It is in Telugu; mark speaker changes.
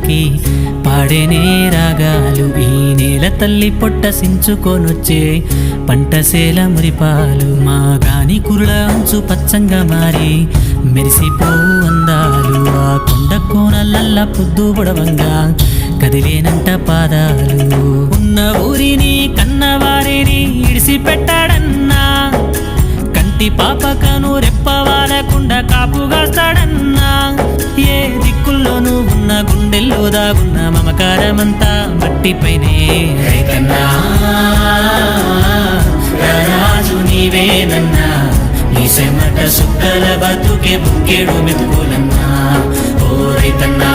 Speaker 1: పలికి పాడేనే రాగాలు. ఈ నేల తల్లి పొట్ట సించుకొనొచ్చే పంటసేల మురిపాలు. మా గాని కురుల అంచు పచ్చంగా మారి మెరిసిపోవు అందాలు. ఆ కొండ కోనలల్ల పొద్దు పొడవంగా కదిలేనంట పాదాలు. ఉన్న ఊరిని కన్నవారిని ఇడిసిపెట్టాడన్నా, కంటి పాపకను రెప్పవాలకుండా కాపుగాస్తాడన్నా. ఏ దిక్కుల్లోనూ ఉన్న గుండెల్లో దాగున్న మమకారమంతా మట్టిపైనే. రైతన్నా రాజు నీవేనన్నా, నీ సెమట సుక్కల బతుకే బుక్కేడు మెతుకులన్నా. ఓ రైతన్నా